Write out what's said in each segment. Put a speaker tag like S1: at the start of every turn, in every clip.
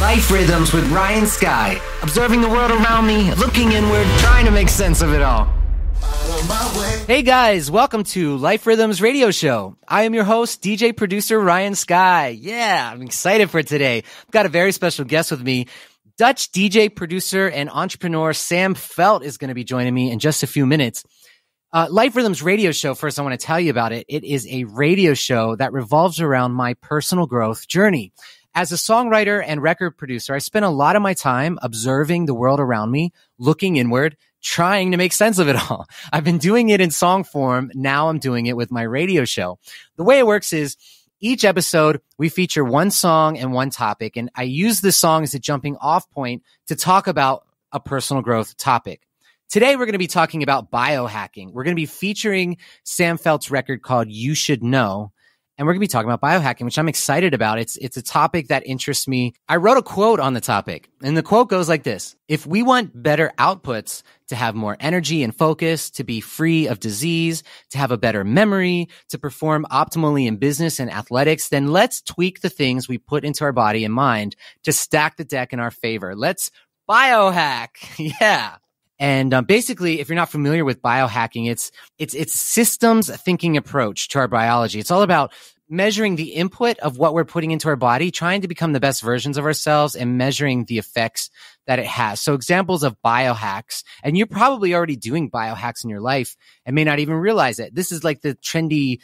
S1: Life Rhythms with Ryan Skyy. Observing the world around me, looking inward, trying to make sense of it all. Hey guys, welcome to Life Rhythms Radio Show. I am your host, DJ producer Ryan Skyy. Yeah, I'm excited for today. I've got a very special guest with me. Dutch DJ producer and entrepreneur Sam Feldt is going to be joining me in just a few minutes. Life Rhythms Radio Show, first I want to tell you about it. It is a radio show that revolves around my personal growth journey. As a songwriter and record producer, I spend a lot of my time observing the world around me, looking inward, trying to make sense of it all. I've been doing it in song form. Now I'm doing it with my radio show. The way it works is each episode, we feature one song and one topic, and I use this song as a jumping off point to talk about a personal growth topic. Today, we're going to be talking about biohacking. We're going to be featuring Sam Feldt's record called You Should Know. And we're going to be talking about biohacking, which I'm excited about. It's a topic that interests me. I wrote a quote on the topic, and the quote goes like this. If we want better outputs, to have more energy and focus, to be free of disease, to have a better memory, to perform optimally in business and athletics, then let's tweak the things we put into our body and mind to stack the deck in our favor. Let's biohack. Yeah. And basically, if you're not familiar with biohacking, it's systems thinking approach to our biology. It's all about measuring the input of what we're putting into our body, trying to become the best versions of ourselves, and measuring the effects that it has. So examples of biohacks, and you're probably already doing biohacks in your life and may not even realize it. This is like the trendy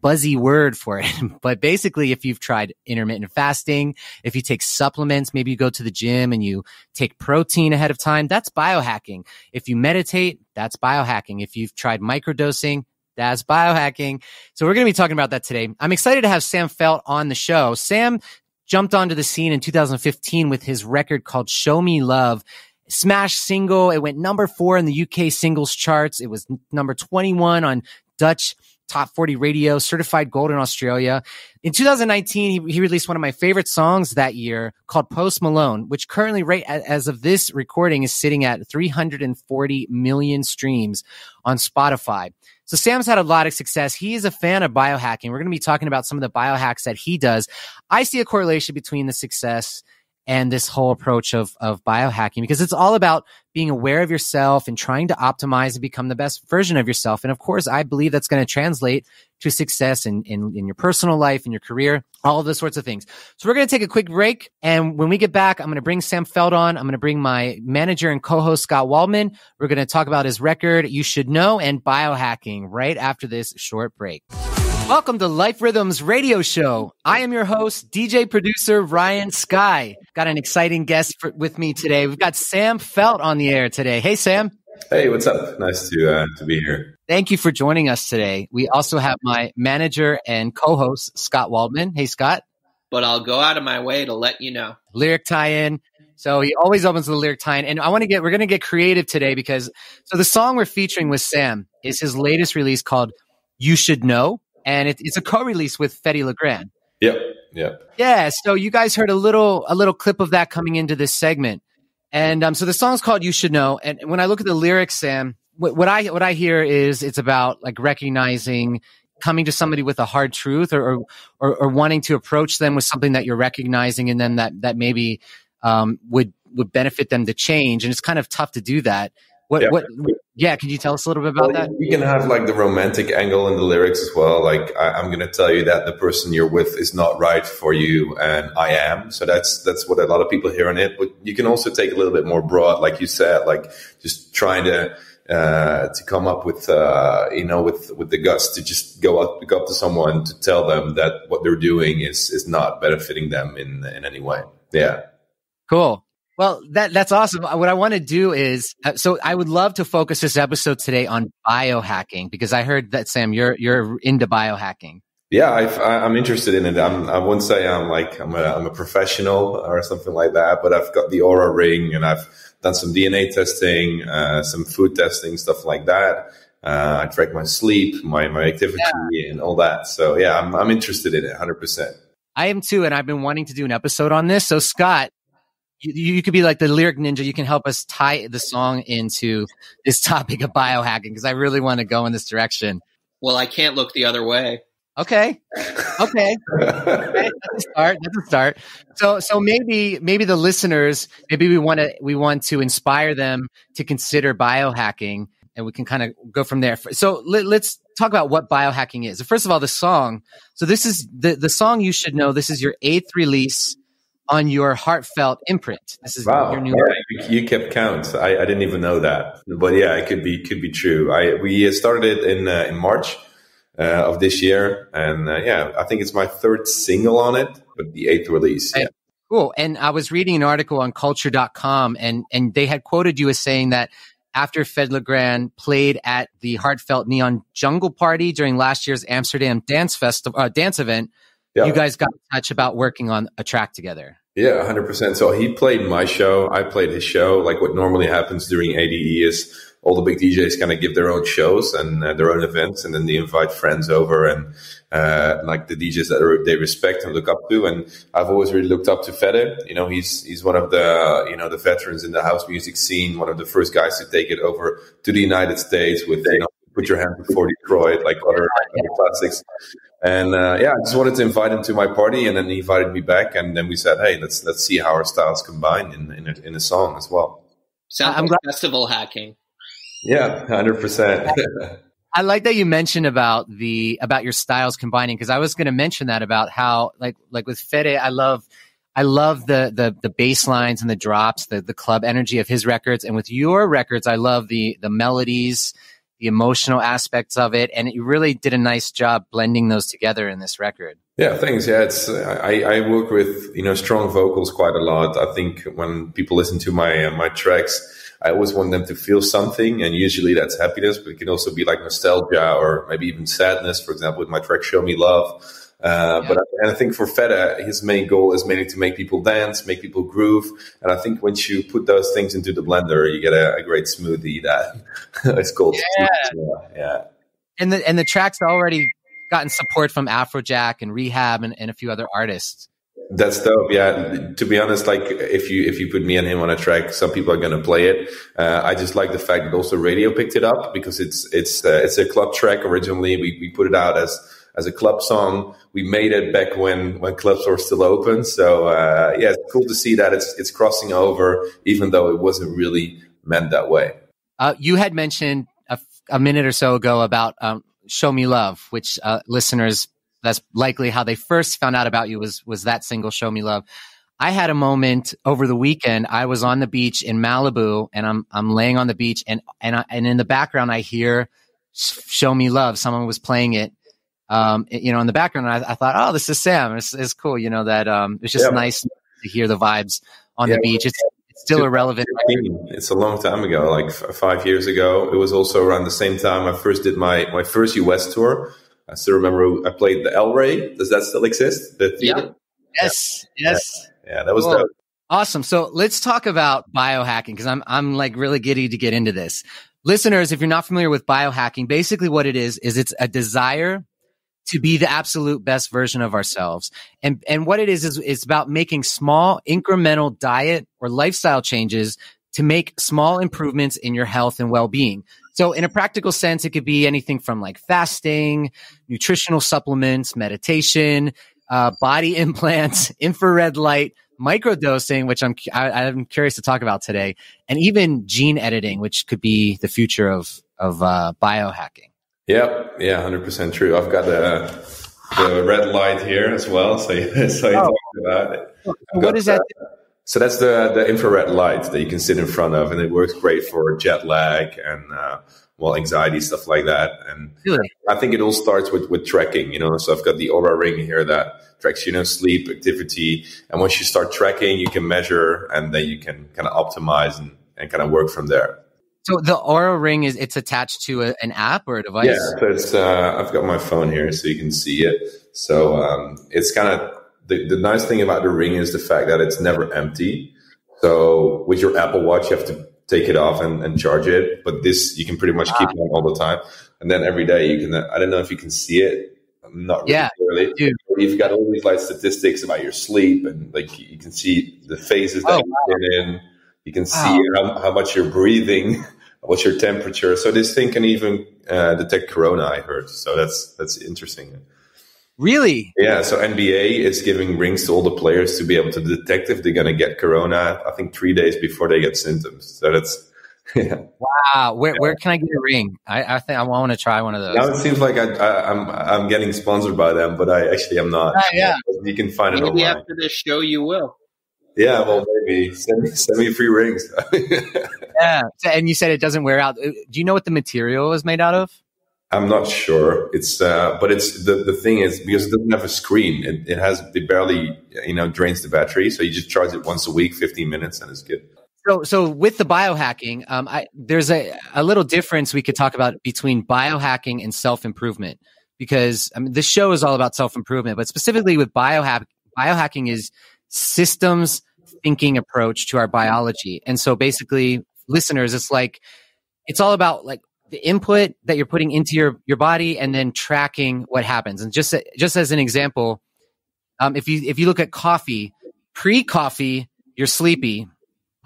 S1: buzzy word for it. But basically, if you've tried intermittent fasting, if you take supplements, maybe you go to the gym and you take protein ahead of time, that's biohacking. If you meditate, that's biohacking. If you've tried microdosing, that's biohacking. So we're going to be talking about that today. I'm excited to have Sam Feldt on the show. Sam jumped onto the scene in 2015 with his record called Show Me Love. Smash single. It went number 4 in the UK singles charts. It was number 21 on Dutch Top 40 Radio, certified gold in Australia. In 2019, he released one of my favorite songs that year called Post Malone, which currently, right as of this recording, is sitting at 340 million streams on Spotify. So Sam's had a lot of success. He is a fan of biohacking. We're going to be talking about some of the biohacks that he does. I see a correlation between the success and this whole approach of biohacking, because it's all about being aware of yourself and trying to optimize and become the best version of yourself. And of course, I believe that's going to translate to success in your personal life, in your career, all of those sorts of things. So we're going to take a quick break. And when we get back, I'm going to bring Sam Feldt on. I'm going to bring my manager and co-host, Scott Waldman. We're going to talk about his record, You Should Know, and biohacking right after this short break. Welcome to Life Rhythms Radio Show. I am your host, DJ producer Ryan Skyy. Got an exciting guest with me today. We've got Sam Feldt on the air today. Hey, Sam.
S2: Hey, what's up? Nice to be here.
S1: Thank you for joining us today. We also have my manager and co-host, Scott Waldman. Hey, Scott.
S3: But I'll go out of my way to let you know.
S1: Lyric tie-in. So he always opens with a lyric tie-in. And we're going to get creative today because the song we're featuring with Sam is his latest release called You Should Know. And it's a co-release with Fetty Legrand.
S2: Yep.
S1: Yeah. So you guys heard a little clip of that coming into this segment, and so the song's called "You Should Know." And when I look at the lyrics, Sam, what I hear is it's about like recognizing, coming to somebody with a hard truth, or wanting to approach them with something that you're recognizing, and then that maybe would benefit them to change. And it's kind of tough to do that. Yeah, can you tell us a little bit about that?
S2: You can have like the romantic angle in the lyrics as well. Like I'm going to tell you that the person you're with is not right for you, and I am. So that's what a lot of people hear in it. But you can also take a little bit more broad, like you said, like just trying to come up with with the guts to just go up to someone to tell them that what they're doing is not benefiting them in any way. Yeah.
S1: Cool. Well, that's awesome. What I want to do is, so I would love to focus this episode today on biohacking, because I heard that, Sam, you're into biohacking.
S2: Yeah, I'm interested in it. I wouldn't say I'm a professional or something like that, but I've got the Aura ring and I've done some DNA testing, some food testing, stuff like that. I track my sleep, my activity, and all that. So yeah, I'm interested in it 100%.
S1: I am too, and I've been wanting to do an episode on this. So Scott, you could be like the lyric ninja. You can help us tie the song into this topic of biohacking, because I really want to go in this direction.
S3: Well, I can't look the other way.
S1: Okay. Okay. That's a start. So maybe the listeners, maybe we want to inspire them to consider biohacking, and we can kind of go from there. So let's talk about what biohacking is. First of all, the song. So this is the song you should know. This is your 8th release on your Heartfelt imprint. This is
S2: Wow.
S1: your new.
S2: Yeah, you kept count. I didn't even know that, but yeah, it could be true. We started it in March of this year, and I think it's my 3rd single on it, but the 8th release. Yeah.
S1: Cool. And I was reading an article on culture.com, and they had quoted you as saying that after Fed Legrand played at the Heartfelt Neon Jungle Party during last year's Amsterdam dance event, you guys got in touch about working on a track together.
S2: Yeah, 100%. So he played my show. I played his show. Like what normally happens during ADE is all the big DJs kind of give their own shows and their own events, and then they invite friends over and like the DJs that they respect and look up to. And I've always really looked up to Fede. You know, he's one of the the veterans in the house music scene, one of the first guys to take it over to the United States with Put Your Hands Before Detroit, like other classics. And I just wanted to invite him to my party, and then he invited me back, and then we said, "Hey, let's see how our styles combine in a song as well."
S3: Sounds like festival hacking.
S2: Yeah, 100%.
S1: I like that you mentioned about your styles combining, because I was going to mention that about how like with Fede, I love the bass lines and the drops, the club energy of his records, and with your records, I love the melodies, the emotional aspects of it, and you really did a nice job blending those together in this record. Yeah,
S2: thanks. Yeah, it's I work with strong vocals quite a lot. I think when people listen to my tracks, I always want them to feel something, and usually that's happiness, but it can also be like nostalgia or maybe even sadness. For example, with my track "Show Me Love." But I think for Fede, his main goal is mainly to make people dance, make people groove. And I think once you put those things into the blender, you get a great smoothie that it's called. Yeah.
S1: And the track's already gotten support from Afrojack and Rehab and a few other artists.
S2: That's dope. Yeah. To be honest, like if you put me and him on a track, some people are going to play it. I just like the fact that also radio picked it up, because it's a club track originally. We put it out as a club song. We made it back when clubs were still open. So it's cool to see that it's crossing over, even though it wasn't really meant that way.
S1: You had mentioned a minute or so ago about "Show Me Love," which listeners, that's likely how they first found out about you was that single "Show Me Love." I had a moment over the weekend. I was on the beach in Malibu, and I'm laying on the beach, and in the background I hear "Show Me Love." Someone was playing it. In the background, I thought, oh, this is Sam. It's cool, that it's just nice to hear the vibes on the beach. It's still irrelevant.
S2: It's a long time ago, like 5 years ago. It was also around the same time I first did my first US tour. I still remember I played the El Rey. Does that still exist? The theater?
S1: Yeah. Yes.
S2: Yeah, that was dope.
S1: Awesome. So let's talk about biohacking, because I'm like really giddy to get into this. Listeners, if you're not familiar with biohacking, basically what it is it's a desire to be the absolute best version of ourselves. And what it is it's about making small incremental diet or lifestyle changes to make small improvements in your health and well-being. So in a practical sense, it could be anything from like fasting, nutritional supplements, meditation, body implants, infrared light, microdosing, which I'm curious to talk about today, and even gene editing, which could be the future of biohacking.
S2: Yeah, 100% true. I've got the red light here as well, so you talked about it.
S1: What is that?
S2: So that's the infrared light that you can sit in front of, and it works great for jet lag and anxiety, stuff like that. And really? I think it all starts with tracking, So I've got the Aura Ring here that tracks, sleep, activity, and once you start tracking, you can measure, and then you can kind of optimize and kind of work from there.
S1: So the Aura Ring it's attached to an app or a device?
S2: Yeah, so it's I've got my phone here so you can see it. So it's kind of the nice thing about the ring is the fact that it's never empty. So with your Apple Watch, you have to take it off and charge it. But this, you can pretty much keep it on all the time. And then every day you can, I don't know if you can see it. Not really clearly. Dude. You've got all these statistics about your sleep, and like you can see the phases that you've been in. You can see how much you're breathing, what's your temperature. So this thing can even detect corona, I heard. So that's interesting.
S1: Really?
S2: Yeah. So NBA is giving rings to all the players to be able to detect if they're going to get corona, I think 3 days before they get symptoms. So that's, yeah.
S1: Wow. Where can I get a ring? I think I want to try one of those.
S2: Now it seems like I'm getting sponsored by them, but I actually am not.
S1: Yeah.
S2: You can find it online.
S3: Maybe after this show you will.
S2: Yeah, well, maybe send me free rings.
S1: Yeah. And you said it doesn't wear out. Do you know what the material is made out of?
S2: I'm not sure. It's but it's the thing is, because it doesn't have a screen, it barely drains the battery. So you just charge it once a week, 15 minutes, and it's good.
S1: So with the biohacking, there's a little difference we could talk about between biohacking and self-improvement, because this show is all about self-improvement, but specifically with biohacking is systems thinking approach to our biology. And so basically, listeners, it's all about like the input that you're putting into your body and then tracking what happens. And just as an example, if you look at coffee, pre-coffee, you're sleepy.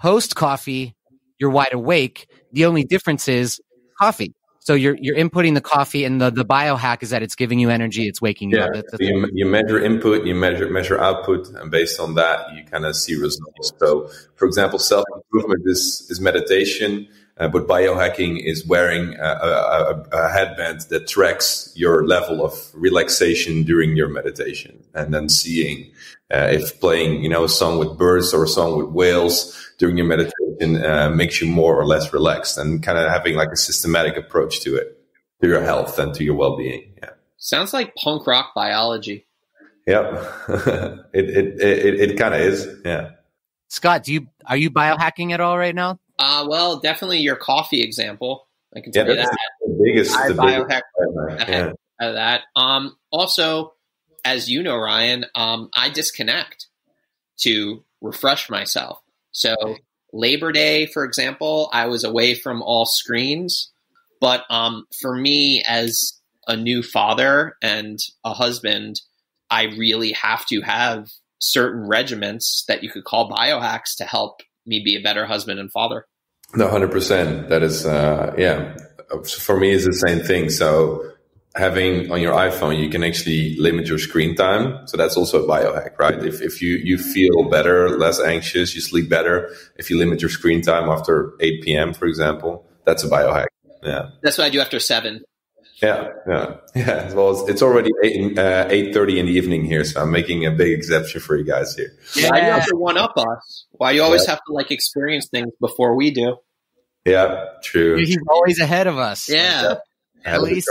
S1: Post-coffee, you're wide awake. The only difference is coffee. So you're inputting the coffee, and the biohack is that it's giving you energy, it's waking you up.
S2: You measure input, you measure output, and based on that, you kind of see results. So, for example, self-improvement is meditation, but biohacking is wearing a headband that tracks your level of relaxation during your meditation, and then seeing if playing, a song with birds or a song with whales during your meditation makes you more or less relaxed, and kind of having like a systematic approach to it, to your health and to your well-being. Yeah.
S3: Sounds like punk rock biology.
S2: Yep. It kind of is. Yeah.
S1: Scott, are you biohacking at all right now?
S3: Well, definitely your coffee example. I can tell you that.
S2: The biggest.
S3: I biohack ahead of that. Also, as you know, Ryan, I disconnect to refresh myself. So Labor Day, for example, I was away from all screens. But for me, as a new father and a husband, I really have to have certain regiments that you could call biohacks to help me be a better husband and father.
S2: No, 100%. That is, for me, it's the same thing. So having on your iPhone, you can actually limit your screen time. So that's also a biohack, right? If you feel better, less anxious, you sleep better. If you limit your screen time after 8 p.m., for example, that's a biohack. Yeah.
S3: That's what I do after 7.
S2: Yeah. Well, it's already 8:30 in the evening here, so I'm making a big exception for you guys here.
S3: Yeah. Why do you have to one-up us? Why do you always have to experience things before we do?
S2: Yeah, true.
S1: He's always ahead of us.
S3: Yeah.
S1: At least.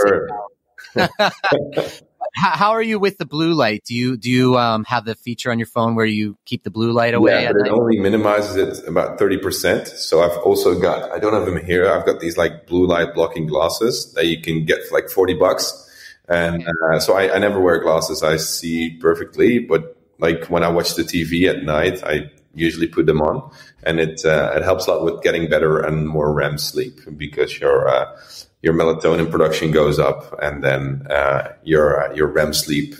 S1: How are you with the blue light? Do you have the feature on your phone where you keep the blue light away?
S2: Yeah, but it only minimizes it about 30%. So I've also got, I don't have them here. I've got these blue light blocking glasses that you can get for $40. And so I never wear glasses. I see perfectly, but when I watch the TV at night, I usually put them on, and it helps a lot with getting better and more REM sleep, because your melatonin production goes up, and then your REM sleep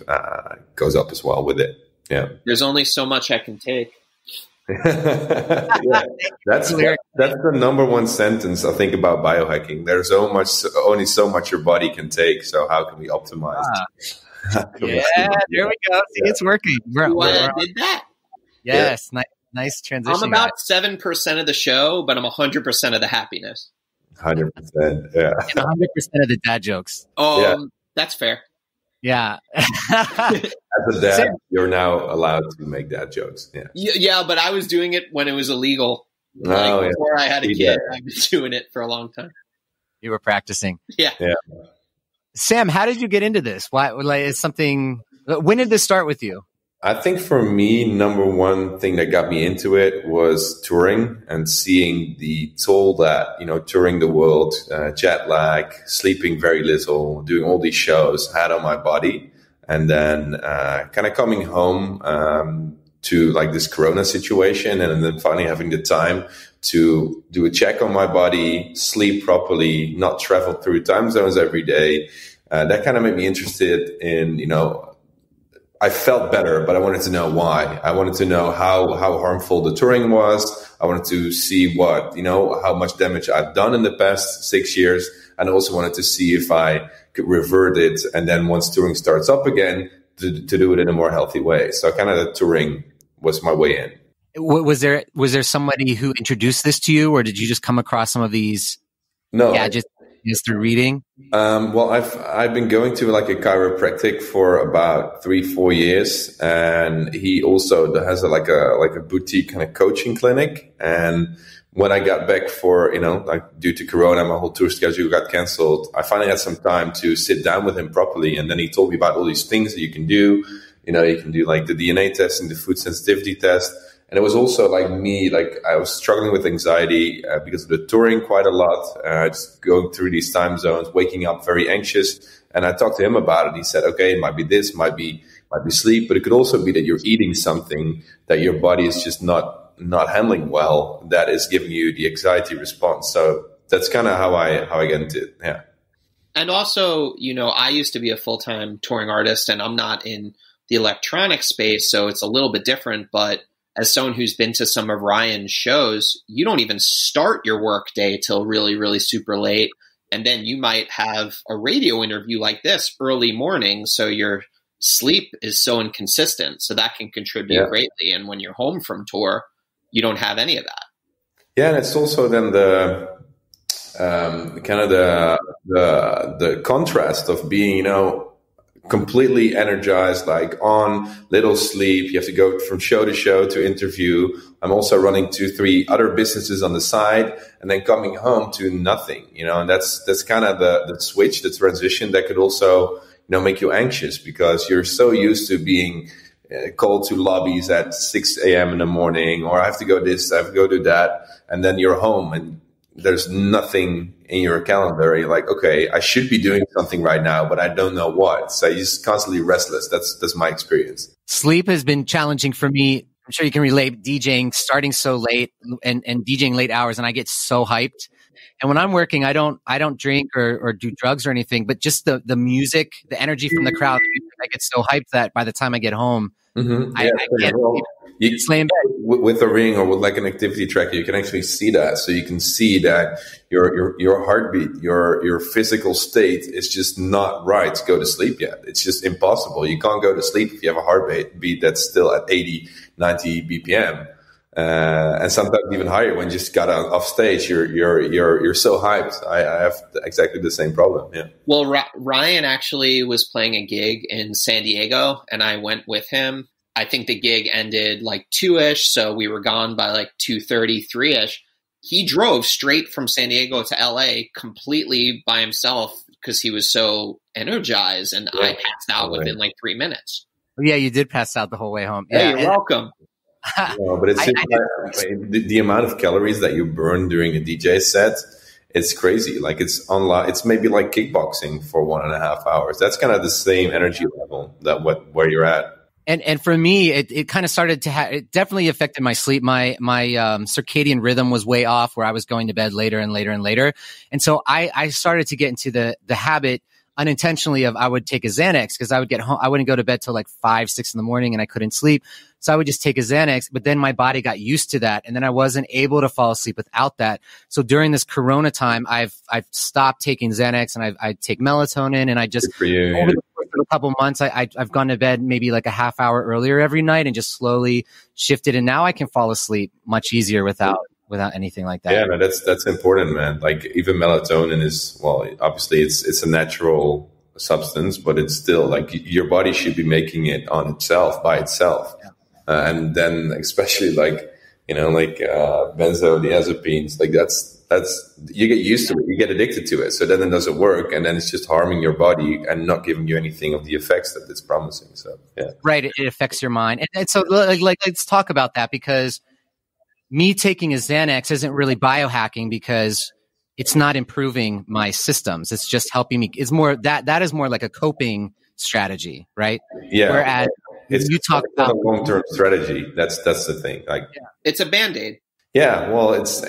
S2: goes up as well with it. Yeah.
S3: There's only so much I can take.
S2: Yeah. That's the number one sentence I think about biohacking. There's only so much your body can take. So how can we optimize?
S1: Yeah, there we go. See, it's working.
S3: I did that.
S1: Yes, yeah. Nice transition.
S3: I'm about 7% of the show, but I'm 100% of the happiness.
S2: 100%, yeah.
S1: And 100% of the dad jokes.
S3: That's fair.
S1: Yeah.
S2: As a dad, you're now allowed to make dad jokes.
S3: Yeah, but I was doing it when it was illegal. Before I had a kid, I've been doing it for a long time.
S1: You were practicing.
S3: Yeah.
S1: Sam, how did you get into this? Why? Is something? When did this start with you?
S2: I think for me, number one thing that got me into it was touring and seeing the toll that, touring the world, jet lag, sleeping very little, doing all these shows had on my body. And then kind of coming home to this Corona situation, and then finally having the time to do a check on my body, sleep properly, not travel through time zones every day. That kind of made me interested in, I felt better, but I wanted to know why. I wanted to know how harmful the touring was. I wanted to see how much damage I've done in the past 6 years. And I also wanted to see if I could revert it. And then once touring starts up again, to do it in a more healthy way. So kind of the touring was my way in.
S1: Was there somebody who introduced this to you, or did you just come across some of these gadgets just through reading?
S2: Well, I've been going to like a chiropractic for about 3-4 years, and he also has like a boutique kind of coaching clinic. And when I got back for, like due to Corona, my whole tour schedule got canceled. I finally had some time to sit down with him properly, and then he told me about all these things that you can do. You can do like the DNA test and the food sensitivity test. And it was also like me, like I was struggling with anxiety because of the touring quite a lot, just going through these time zones, waking up very anxious. And I talked to him about it. He said, okay, it might be this, might be sleep, but it could also be that you're eating something that your body is just not handling well, that is giving you the anxiety response. So that's kind of how I get into it. Yeah.
S3: And also, I used to be a full-time touring artist, and I'm not in the electronic space, so it's a little bit different, but as someone who's been to some of Ryan's shows, you don't even start your work day till really, really super late. And then you might have a radio interview like this early morning. So your sleep is so inconsistent. So that can contribute greatly. And when you're home from tour, you don't have any of that.
S2: Yeah. And it's also then the kind of the contrast of being, completely energized, like on little sleep. You have to go from show to show to interview. I'm also running 2-3 other businesses on the side, and then coming home to nothing, and that's kind of the switch, the transition that could also, make you anxious because you're so used to being called to lobbies at 6 a.m. in the morning, or I have to go this, I have to go do that. And then you're home and there's nothing in your calendar. You're like, okay, I should be doing something right now, but I don't know what. So you're just constantly restless. That's my experience.
S1: Sleep has been challenging for me. I'm sure you can relate, DJing, starting so late and DJing late hours, and I get so hyped. And when I'm working, I don't drink or do drugs or anything, but just the music, the energy from the crowd, I get so hyped that by the time I get home, I can't lay in bed.
S2: With a ring or with like an activity tracker, you can actually see that. So you can see that your heartbeat, your physical state is just not right to go to sleep yet. It's just impossible. You can't go to sleep if you have a heartbeat that's still at 80, 90 BPM. And sometimes even higher when you just got off stage. You're so hyped. I have exactly the same problem. Yeah.
S3: Well, Ryan actually was playing a gig in San Diego, and I went with him. I think the gig ended like 2-ish, so we were gone by like 2:30, 3-ish. He drove straight from San Diego to LA completely by himself because he was so energized, and I passed out within like 3 minutes.
S1: Yeah, you did pass out the whole way home.
S3: Yeah, you're welcome.
S2: No, but it's the amount of calories that you burn during a DJ set. It's crazy. Like it's maybe like kickboxing for 1.5 hours. That's kind of the same energy level where you're at.
S1: And for me, it kind of started to it definitely affected my sleep. My circadian rhythm was way off, where I was going to bed later and later and later. And so I started to get into the habit unintentionally of I would take a Xanax because I would get home. I wouldn't go to bed till like 5, 6 in the morning and I couldn't sleep. So I would just take a Xanax, but then my body got used to that. And then I wasn't able to fall asleep without that. So during this Corona time, I've stopped taking Xanax and I take melatonin, and I just, over the course of a couple months, I've gone to bed maybe like a half hour earlier every night and just slowly shifted. And now I can fall asleep much easier without anything like that.
S2: Yeah, no, that's important, man. Like even melatonin is, well, obviously it's a natural substance, but it's still like your body should be making it on itself, by itself. Yeah. And then especially like benzodiazepines, like that's you get used to it, you get addicted to it. So then it doesn't work, and then it's just harming your body and not giving you anything of the effects that it's promising. So yeah,
S1: right. It affects your mind, and so like let's talk about that, because me taking a Xanax isn't really biohacking because it's not improving my systems. It's just helping me. It's more that is more like a coping strategy, right?
S2: Yeah.
S1: Whereas you talk about
S2: a long-term strategy. That's the thing. Like
S3: it's a Band-Aid.
S2: Yeah, well, it's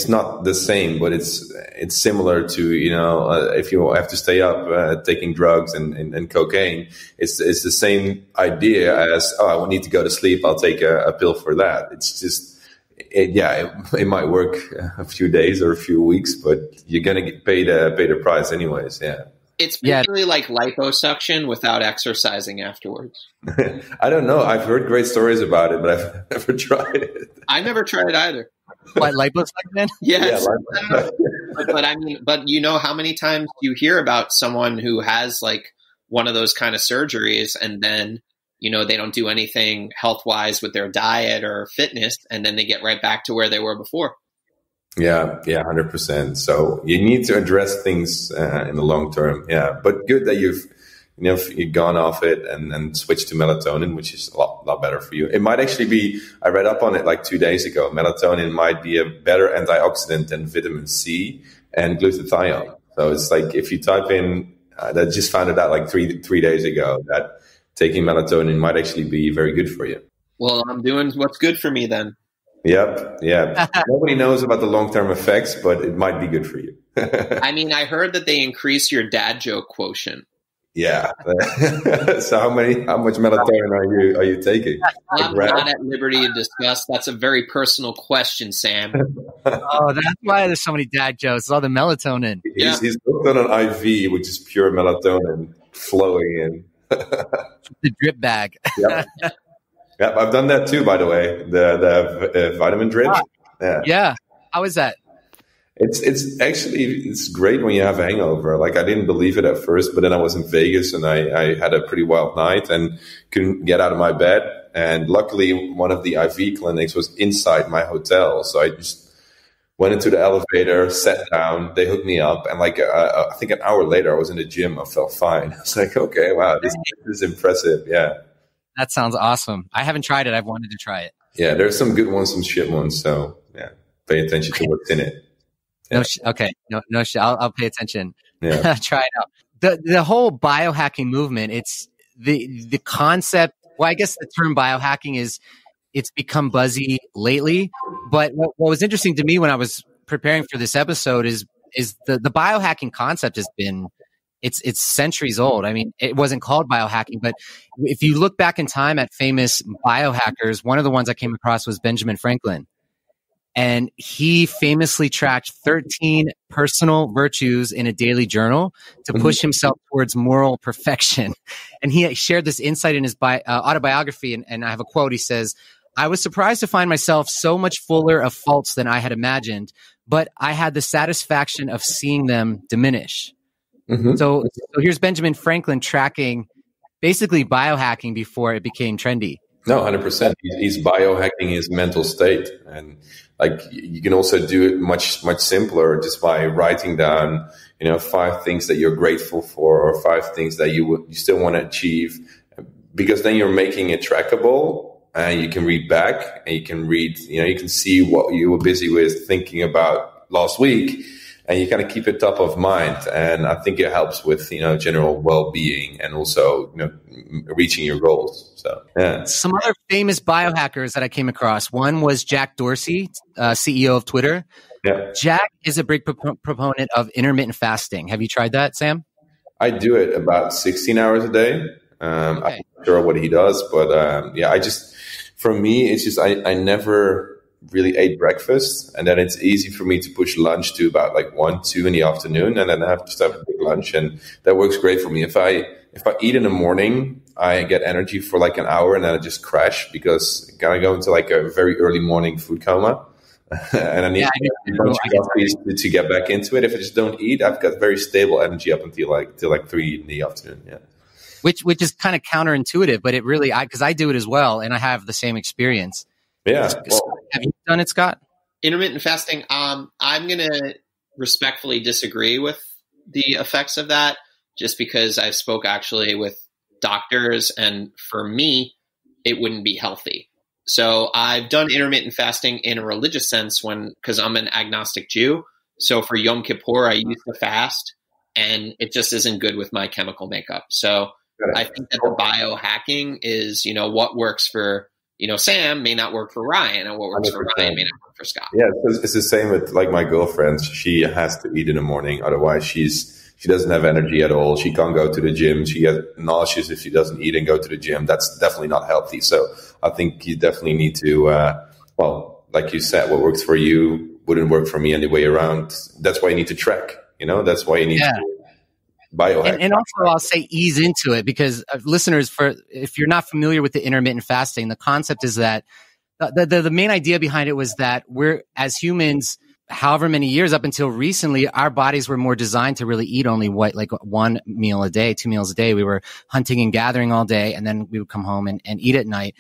S2: not the same, but it's similar to if you have to stay up taking drugs and cocaine, it's the same idea as I need to go to sleep. I'll take a pill for that. It's just. It might work a few days or a few weeks, but you're gonna get paid the price anyways. Yeah.
S3: It's basically like liposuction without exercising afterwards.
S2: I don't know. I've heard great stories about it, but I've never tried it.
S3: I never tried it either.
S1: What, liposuction?
S3: Yes. Yeah, but I mean, but you know how many times you hear about someone who has like one of those kind of surgeries and then, you know, they don't do anything health-wise with their diet or fitness, and then they get right back to where they were before.
S2: Yeah, 100%. So you need to address things in the long term. Yeah, but good that you've gone off it and switched to melatonin, which is a lot better for you. It might actually be. I read up on it like 2 days ago. Melatonin might be a better antioxidant than vitamin C and glutathione. So it's like if you type in, that just found it out like three days ago that taking melatonin might actually be very good for you.
S3: Well, I'm doing what's good for me then.
S2: Yep. Yeah. Nobody knows about the long-term effects, but it might be good for you.
S3: I mean, I heard that they increase your dad joke quotient.
S2: Yeah. So how much melatonin are you taking?
S3: I'm not at liberty to discuss. That's a very personal question, Sam.
S1: Oh, that's why there's so many dad jokes. It's all the melatonin.
S2: He's hooked on an IV, which is pure melatonin flowing in.
S1: The drip bag.
S2: Yep. Yeah, I've done that too, by the way. The vitamin drip.
S1: Yeah. How is that?
S2: It's great when you have a hangover. Like I didn't believe it at first, but then I was in Vegas and I had a pretty wild night and couldn't get out of my bed. And luckily, one of the IV clinics was inside my hotel, so I just went into the elevator, sat down. They hooked me up, and like I think an hour later, I was in the gym. I felt fine. I was like, okay, wow, this is impressive. Yeah.
S1: That sounds awesome. I haven't tried it. I've wanted to try it.
S2: Yeah, there's some good ones, some shit ones. So yeah, pay attention to what's in it. Yeah.
S1: No shit. I'll pay attention.
S2: Yeah.
S1: Try it out. The whole biohacking movement. It's the concept. Well, I guess the term biohacking it's become buzzy lately. But what was interesting to me when I was preparing for this episode is the biohacking concept has been. It's centuries old. I mean, it wasn't called biohacking, but if you look back in time at famous biohackers, one of the ones I came across was Benjamin Franklin. And he famously tracked 13 personal virtues in a daily journal to push himself towards moral perfection. And he shared this insight in his autobiography. And I have a quote. He says, "I was surprised to find myself so much fuller of faults than I had imagined, but I had the satisfaction of seeing them diminish." Mm-hmm. So here's Benjamin Franklin tracking basically biohacking before it became trendy.
S2: No, 100%. He's biohacking his mental state. And like you can also do it much simpler just by writing down, 5 things that you're grateful for or 5 things that you still want to achieve, because then you're making it trackable and you can read back and you can read, you can see what you were busy with thinking about last week. And you kind of keep it top of mind. And I think it helps with, general well-being and also, reaching your goals. So, yeah.
S1: Some other famous biohackers that I came across. One was Jack Dorsey, CEO of Twitter.
S2: Yeah.
S1: Jack is a big proponent of intermittent fasting. Have you tried that, Sam?
S2: I do it about 16 hours a day. I'm not sure what he does, but for me, it's just, I never really ate breakfast, and then it's easy for me to push lunch to about like 1, 2 in the afternoon, and then I have to have a big lunch, and that works great for me. If I eat in the morning, I get energy for like an hour, and then I just crash because I kind of go into like a very early morning food coma, and I need a bunch of coffees to get back into it. If I just don't eat, I've got very stable energy up until like 3 in the afternoon. Yeah,
S1: which is kind of counterintuitive, but it really because I do it as well, and I have the same experience.
S2: Yeah.
S1: Have you done it, Scott?
S3: Intermittent fasting. I'm going to respectfully disagree with the effects of that, just because I've spoke actually with doctors, and for me, it wouldn't be healthy. So I've done intermittent fasting in a religious sense because I'm an agnostic Jew. So for Yom Kippur, I used to fast, and it just isn't good with my chemical makeup. So I think that the biohacking is, what works for Sam may not work for Ryan, and what works 100%. For Ryan may not work for Scott.
S2: Yeah, it's the same with like my girlfriend. She has to eat in the morning, otherwise she doesn't have energy at all. She can't go to the gym. She gets nauseous if she doesn't eat and go to the gym. That's definitely not healthy. So I think you definitely need to, like you said, what works for you wouldn't work for me any way around. That's why you need to track. That's why you need to. biohacking.
S1: And also I'll say ease into it, because listeners, if you're not familiar with the intermittent fasting, the concept is that the main idea behind it was that we're, as humans, however many years up until recently, our bodies were more designed to really eat only like 1 meal a day, 2 meals a day. We were hunting and gathering all day, and then we would come home and eat at night.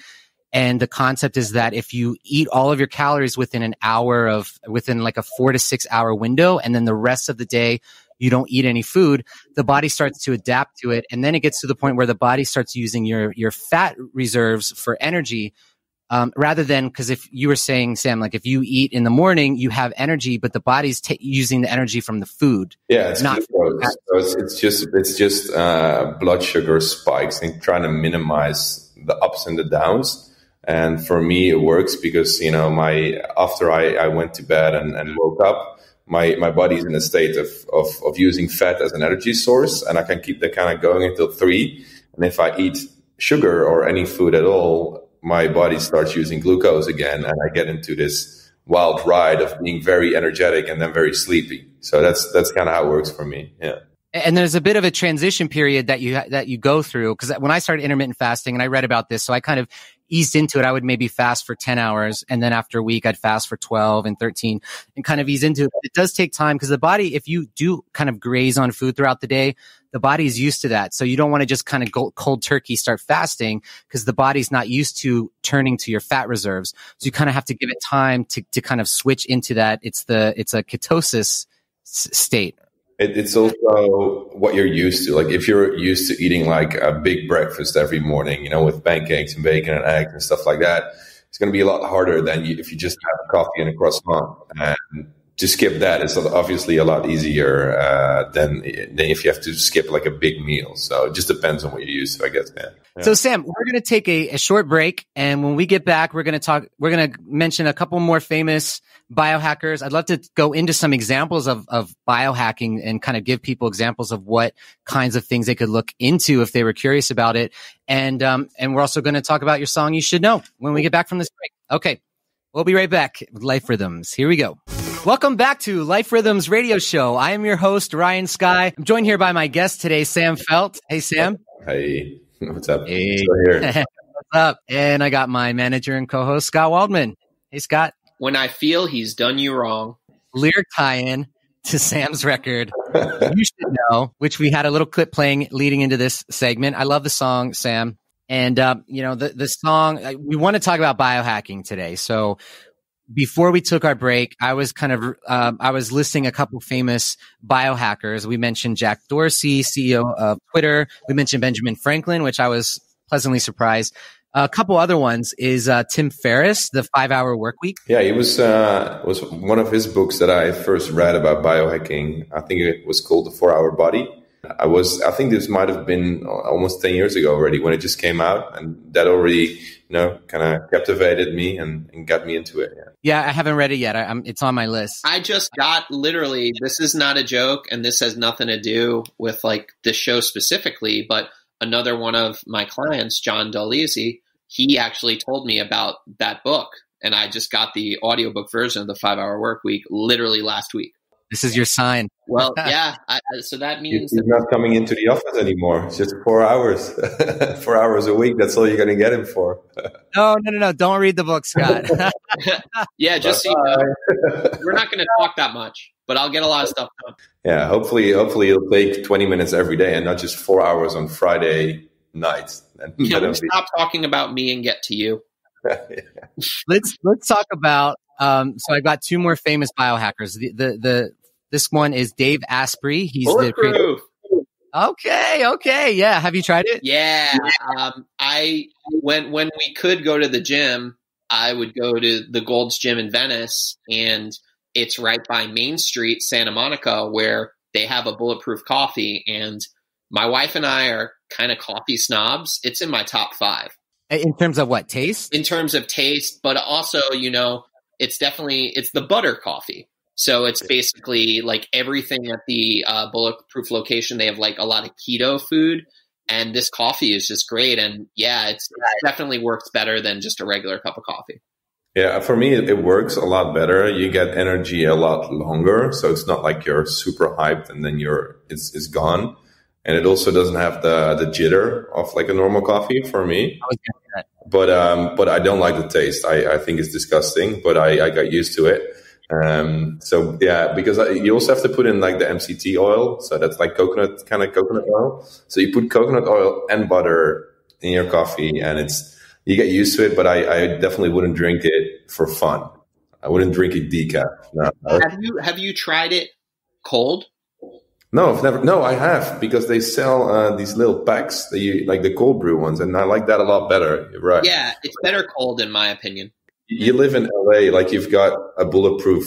S1: And the concept is that if you eat all of your calories within like a 4 to 6 hour window, and then the rest of the day you don't eat any food, the body starts to adapt to it. And then it gets to the point where the body starts using your fat reserves for energy, rather than, because if you were saying, Sam, like if you eat in the morning, you have energy, but the body's using the energy from the food.
S2: Yeah, it's not. So it's just blood sugar spikes and trying to minimize the ups and the downs. And for me, it works because, after I went to bed and woke up, my body's in a state of using fat as an energy source, and I can keep that kind of going until 3. And if I eat sugar or any food at all, my body starts using glucose again, and I get into this wild ride of being very energetic and then very sleepy. So that's kind of how it works for me. Yeah.
S1: And there's a bit of a transition period that you go through, because when I started intermittent fasting, and I read about this, so I kind of eased into it. I would maybe fast for 10 hours, and then after a week, I'd fast for 12 and 13 and kind of ease into it. But it does take time, because the body, if you do kind of graze on food throughout the day, the body is used to that. So you don't want to just kind of go cold turkey start fasting, because the body's not used to turning to your fat reserves. So you kind of have to give it time to kind of switch into that. It's a ketosis state.
S2: It's also what you're used to. Like if you're used to eating like a big breakfast every morning, with pancakes and bacon and eggs and stuff like that, it's going to be a lot harder than if you just have coffee and a croissant. And to skip that is obviously a lot easier than if you have to skip like a big meal. So it just depends on what you're used to, I guess, man. Yeah.
S1: So Sam, we're going to take a short break, and when we get back, we're going to mention a couple more famous biohackers. I'd love to go into some examples of biohacking and kind of give people examples of what kinds of things they could look into if they were curious about it. And we're also going to talk about your song You Should Know when we get back from this break. Okay. We'll be right back with Life Rhythms. Here we go. Welcome back to Life Rhythms Radio Show. I am your host, Ryan Skyy. I'm joined here by my guest today, Sam Feldt. Hey, Sam.
S2: Hey. What's up?
S1: Hey. Still here. What's up? And I got my manager and co-host, Scott Waldman. Hey, Scott.
S3: When I feel he's done you wrong.
S1: Lyric tie-in to Sam's record, You Should Know, which we had a little clip playing leading into this segment. I love the song, Sam. And, the song, we want to talk about biohacking today. So before we took our break, I was I was listing a couple famous biohackers. We mentioned Jack Dorsey, CEO of Twitter. We mentioned Benjamin Franklin, which I was pleasantly surprised. A couple other ones is Tim Ferriss, The 5-Hour Workweek.
S2: Yeah, it was one of his books that I first read about biohacking. I think it was called The 4-Hour Body. I think this might have been almost 10 years ago already when it just came out, and that already, kind of captivated me and got me into it.
S1: Yeah, I haven't read it yet. It's on my list.
S3: I just got literally, this is not a joke, and this has nothing to do with like this show specifically, but another one of my clients, John Dolizzi, he actually told me about that book, and I just got the audiobook version of The 5-Hour Workweek literally last week.
S1: This is your sign.
S3: Well, yeah. So that means
S2: he's not coming into the office anymore. It's just 4 hours, 4 hours a week. That's all you're going to get him for.
S1: No. Don't read the book, Scott.
S3: Yeah, just so you know, we're not going to talk that much, but I'll get a lot of stuff done.
S2: Yeah, hopefully it'll take 20 minutes every day and not just 4 hours on Friday night.
S3: Can we stop talking about me and get to you?
S1: Yeah. Let's talk about. So I got two more famous biohackers. This one is Dave Asprey. He's the creator. Okay. Yeah. Have you tried it?
S3: Yeah. When we could go to the gym, I would go to the Gold's Gym in Venice, and it's right by Main Street, Santa Monica, where they have a bulletproof coffee. And my wife and I are kind of coffee snobs. It's in my top 5.
S1: In terms of what, taste?
S3: In terms of taste, but also, it's the butter coffee. So it's basically like everything at the bulletproof location. They have like a lot of keto food, and this coffee is just great. And yeah, it definitely works better than just a regular cup of coffee.
S2: Yeah, for me, it works a lot better. You get energy a lot longer. So it's not like you're super hyped and then it's gone. and it also doesn't have the jitter of like a normal coffee for me. But I don't like the taste. I think it's disgusting, but I got used to it. So yeah, because you also have to put in like the MCT oil. So that's like coconut oil. So you put coconut oil and butter in your coffee, and you get used to it, but I definitely wouldn't drink it for fun. I wouldn't drink it decaf. No.
S3: Have you tried it cold?
S2: No, I've never. No, I have, because they sell these little packs that you like, the cold brew ones, and I like that a lot better. You're right.
S3: Yeah, it's better cold in my opinion.
S2: You live in LA, like you've got a bulletproof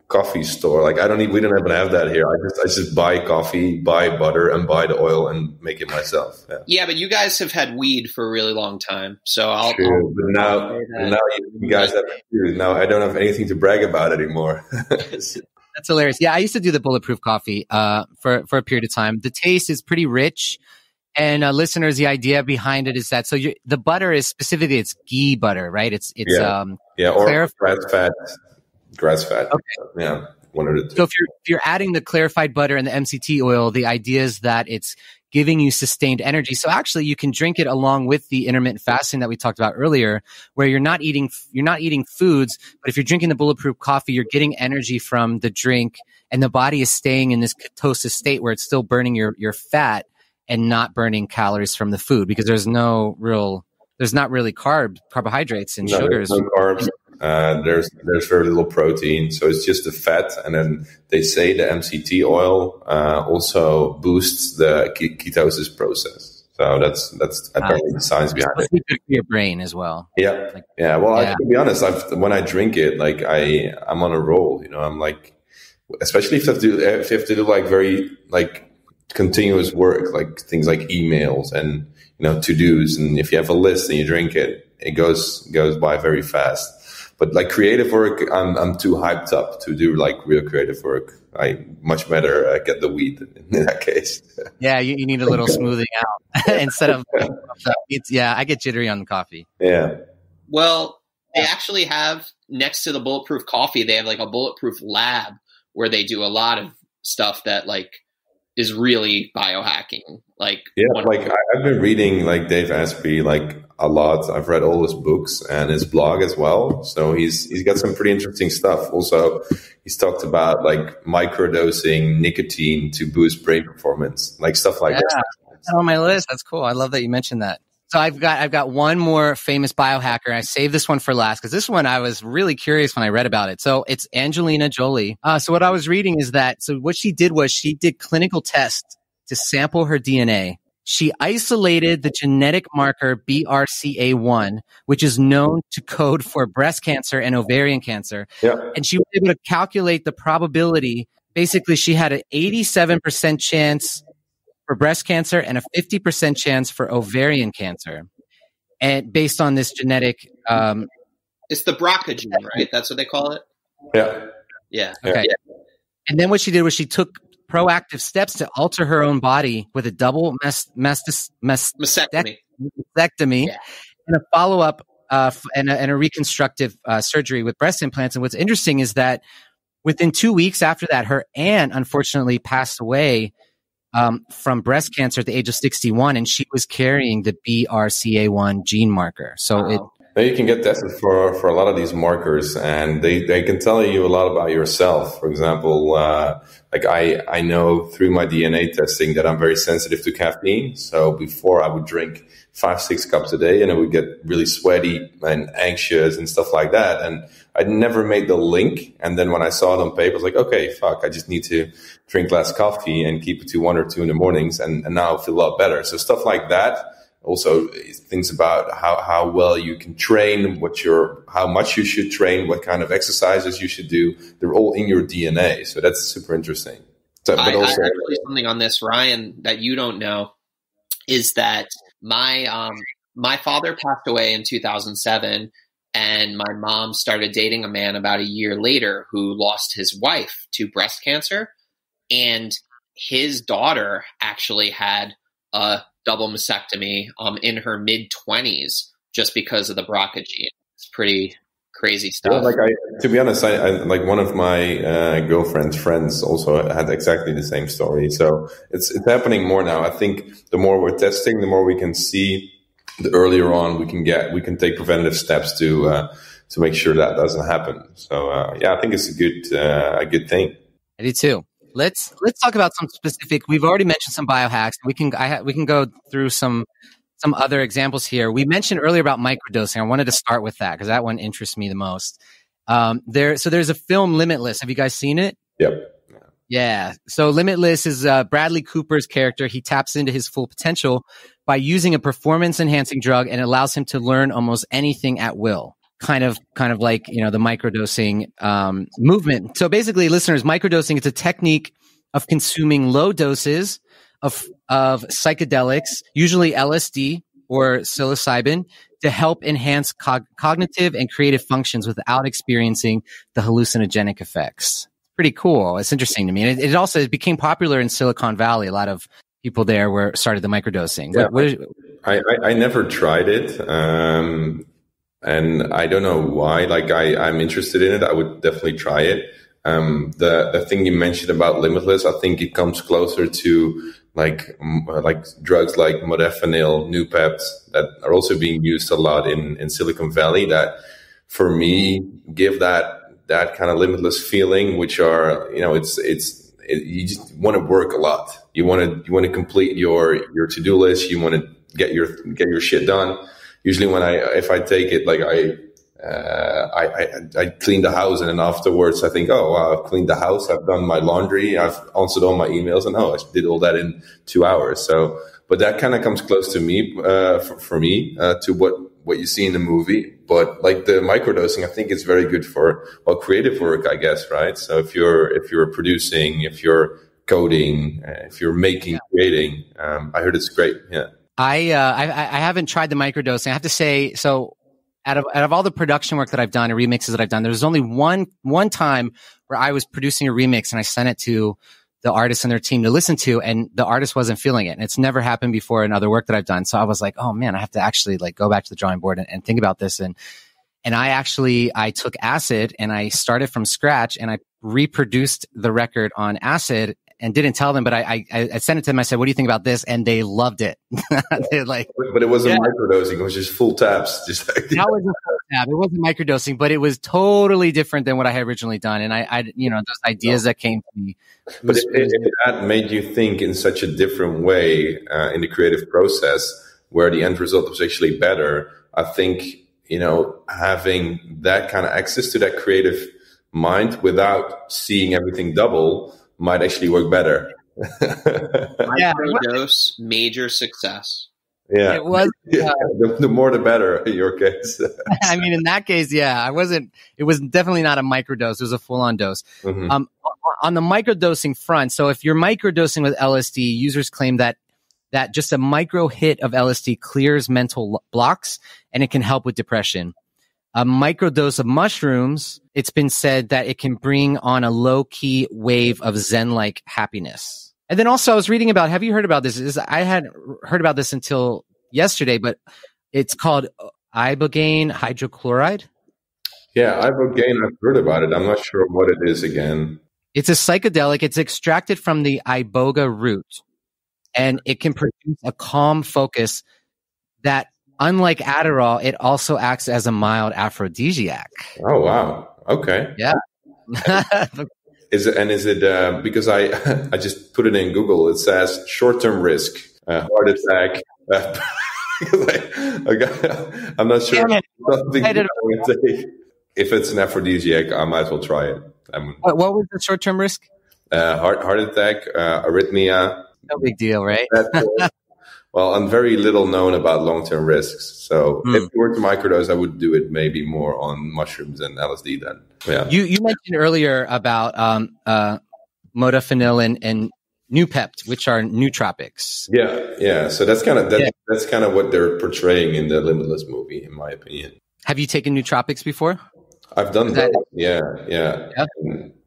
S2: coffee store. Like we don't even have that here. I just buy coffee, buy butter, and buy the oil and make it myself.
S3: Yeah, but you guys have had weed for a really long time, so I'll.
S2: True, but now you guys have weed. Now I don't have anything to brag about anymore.
S1: That's hilarious. Yeah, I used to do the bulletproof coffee for a period of time. The taste is pretty rich. And listeners, the idea behind it is that the butter is specifically, it's ghee butter, right? It's
S2: or grass fat.
S1: Okay.
S2: Yeah, one of the two.
S1: So if you're adding the clarified butter and the MCT oil, the idea is that it's giving you sustained energy. So actually, you can drink it along with the intermittent fasting that we talked about earlier, where you're not eating foods, but if you're drinking the bulletproof coffee, you're getting energy from the drink, and the body is staying in this ketosis state where it's still burning your fat and not burning calories from the food, because there's not really carbohydrates and sugars.
S2: There's no carbs. There's very little protein, so it's just the fat. And then they say the MCT oil also boosts the ketosis process. So that's apparently the science behind it.
S1: It's good for your brain as well.
S2: Yeah, Well, to be honest, when I drink it, like I'm on a roll. I'm like, especially if you have to do like very like continuous work, like things like emails and to-dos, and if you have a list and you drink it, it goes by very fast. But like creative work, I'm too hyped up to do like real creative work. I much better get the weed in that case.
S1: Yeah, you need a little smoothing out instead of I get jittery on the coffee.
S2: Yeah.
S3: Well, they actually have, next to the bulletproof coffee, they have like a bulletproof lab where they do a lot of stuff that like is really biohacking. Like,
S2: I've been reading like Dave Asprey like a lot. I've read all his books and his blog as well. So he's got some pretty interesting stuff. Also, he's talked about like microdosing nicotine to boost brain performance, like stuff like that.
S1: That's on my list. That's cool. I love that you mentioned that. So I've got one more famous biohacker. I saved this one for last because this one I was really curious when I read about it. So it's Angelina Jolie. So what I was reading is that, so what she did was she did clinical tests to sample her DNA. She isolated the genetic marker BRCA1, which is known to code for breast cancer and ovarian cancer.
S2: Yeah.
S1: And she was able to calculate the probability. Basically, she had an 87% chance for breast cancer and a 50% chance for ovarian cancer. And based on this genetic...
S3: it's the BRCA gene, right? That's what they call it?
S2: Yeah.
S1: Okay. Yeah. And then what she did was she took proactive steps to alter her own body with a double mastectomy and a follow-up and a reconstructive surgery with breast implants. And what's interesting is that within 2 weeks after that, her aunt unfortunately passed away from breast cancer at the age of 61, and she was carrying the BRCA1 gene marker. So
S2: you can get tested for a lot of these markers, and they can tell you a lot about yourself. For example, like I know through my DNA testing that I'm very sensitive to caffeine. So before I would drink 5-6 cups a day, and I would get really sweaty and anxious and stuff like that. And I never made the link. And then when I saw it on paper, I was like, okay, fuck, I just need to drink less coffee and keep it to 1 or 2 in the mornings. And now I feel a lot better. So stuff like that. Also things about how well you can train, how much you should train, what kind of exercises you should do. They're all in your DNA. So that's super interesting. So, but
S3: I actually something on this, Ryan, that you don't know is that my father passed away in 2007, and my mom started dating a man about a year later who lost his wife to breast cancer, and his daughter actually had a double mastectomy in her mid-20s just because of the BRCA gene. It's pretty crazy stuff.
S2: Yeah, like to be honest, I like one of my girlfriend's friends also had exactly the same story. So it's happening more now. I think the more we're testing, the more we can see. The earlier on we can take preventative steps to make sure that doesn't happen. So I think it's a good thing.
S1: I do too. Let's talk about some specific. We've already mentioned some biohacks. We can go through some other examples here. We mentioned earlier about microdosing. I wanted to start with that because that one interests me the most. There's a film, Limitless. Have you guys seen it?
S2: Yep.
S1: Yeah. So Limitless is Bradley Cooper's character. He taps into his full potential by using a performance-enhancing drug, and it allows him to learn almost anything at will. Kind of like, the microdosing movement. So basically, listeners, microdosing is a technique of consuming low doses of psychedelics, usually LSD or psilocybin, to help enhance cognitive and creative functions without experiencing the hallucinogenic effects. Pretty cool. It's interesting to me. And it became popular in Silicon Valley. A lot of people there started the microdosing.
S2: Yeah, I never tried it. And I don't know why. Like I'm interested in it. I would definitely try it. The thing you mentioned about Limitless, I think it comes closer to like drugs like modafinil, Nupept, that are also being used a lot in Silicon Valley, that for me give that kind of limitless feeling, which are, you just want to work a lot. You want to complete your to-do list. You want to get your shit done. Usually if I take it, like I clean the house, and then afterwards I think, oh, wow, I've cleaned the house, I've done my laundry, I've answered all my emails, and I did all that in 2 hours. So, but that kind of comes close to me, for me, to what you see in the movie. But like the microdosing, I think it's very good for creative work, I guess, right? So if you're producing, if you're coding, if you're making, creating, I heard it's great. Yeah.
S1: I haven't tried the microdosing. I have to say, so out of all the production work that I've done and remixes that I've done, there's only one time where I was producing a remix and I sent it to the artist and their team to listen to, and the artist wasn't feeling it. And it's never happened before in other work that I've done. So I was like, oh man, I have to actually like go back to the drawing board and think about this. And I took acid and I started from scratch and I reproduced the record on acid and didn't tell them, but I sent it to them. I said, what do you think about this? And they loved it. They're like,
S2: but it wasn't microdosing. It was just full taps. That
S1: was a full tab. It wasn't microdosing, but it was totally different than what I had originally done. And I those ideas that came to me.
S2: But if that made you think in such a different way in the creative process, where the end result was actually better, I think, having that kind of access to that creative mind without seeing everything double might actually work better.
S3: Microdose, major success.
S2: Yeah,
S1: it was.
S2: The more the better in your case.
S1: I mean, in that case, yeah, it was definitely not a microdose. It was a full-on dose. Mm-hmm. On the microdosing front, so if you're microdosing with LSD, users claim that just a micro hit of LSD clears mental blocks and it can help with depression. A microdose of mushrooms, it's been said that it can bring on a low-key wave of Zen-like happiness. And then also I was reading about, have you heard about this? I hadn't heard about this until yesterday, but it's called ibogaine hydrochloride.
S2: Yeah, ibogaine, I've heard about it. I'm not sure what it is again.
S1: It's a psychedelic. It's extracted from the iboga root, and it can produce a calm focus that, unlike Adderall, it also acts as a mild aphrodisiac.
S2: Oh, wow. Okay.
S1: Yeah.
S2: Is it because I just put it in Google. It says short-term risk, heart attack. I'm not sure. If it's an aphrodisiac, I might as well try it.
S1: What was the short-term risk?
S2: Heart attack, arrhythmia.
S1: No big deal, right?
S2: Well, I'm very little known about long-term risks. So if you were to microdose, I would do it maybe more on mushrooms and LSD then. Yeah.
S1: You mentioned earlier about modafinil and Nupept, which are nootropics.
S2: Yeah. So that's kind of what they're portraying in the Limitless movie, in my opinion.
S1: Have you taken nootropics before?
S2: I've done that. Yeah.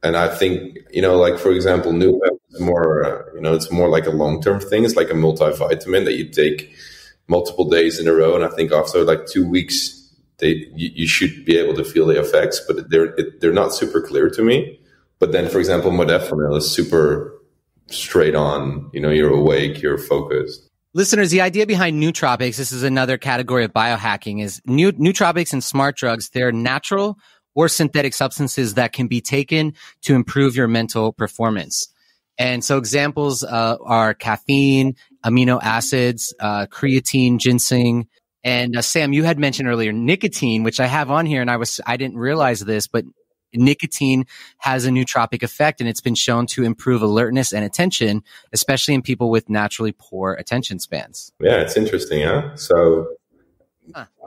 S2: And I think, like, for example, Nupept is more, it's more like a long-term thing. It's like a multivitamin that you take multiple days in a row. And I think after like 2 weeks you should be able to feel the effects, but they're not super clear to me. But then, for example, modafinil is super straight on. You're awake, you're focused.
S1: Listeners, the idea behind nootropics, this is another category of biohacking, is nootropics and smart drugs. They're natural or synthetic substances that can be taken to improve your mental performance. And so examples are caffeine, amino acids, creatine, ginseng. And Sam, you had mentioned earlier nicotine, which I have on here, and I didn't realize this, but nicotine has a nootropic effect, and it's been shown to improve alertness and attention, especially in people with naturally poor attention spans.
S2: Yeah, it's interesting, huh? So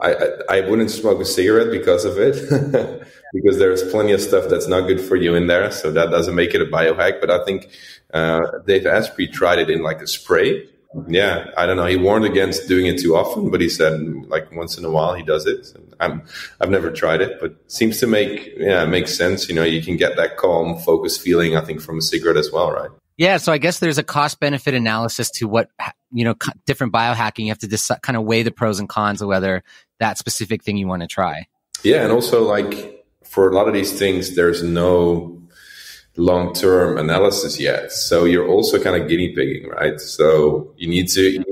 S2: I wouldn't smoke a cigarette because of it, because there's plenty of stuff that's not good for you in there. So that doesn't make it a biohack. But I think Dave Asprey tried it in like a spray. Yeah, I don't know. He warned against doing it too often, but he said like once in a while he does it. I've never tried it, but seems to make sense. You can get that calm, focused feeling, I think, from a cigarette as well, right?
S1: Yeah, so I guess there's a cost benefit analysis to what, different biohacking. You have to kind of weigh the pros and cons of whether that specific thing you want to try. Yeah,
S2: and also like for a lot of these things, there's no long-term analysis yet. So you're also kind of guinea pigging, right? So you need to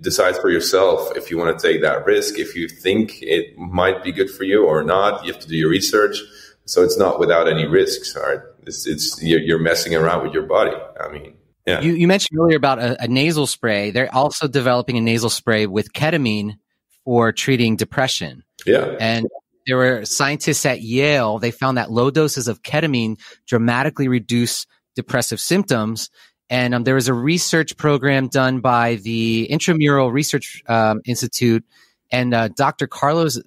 S2: decide for yourself if you want to take that risk, if you think it might be good for you or not. You have to do your research. So it's not without any risks, right? You're messing around with your body. I mean, yeah.
S1: You mentioned earlier about a nasal spray. They're also developing a nasal spray with ketamine for treating depression.
S2: Yeah.
S1: And there were scientists at Yale. They found that low doses of ketamine dramatically reduce depressive symptoms. And there was a research program done by the Intramural Research Institute. And Dr. Carlos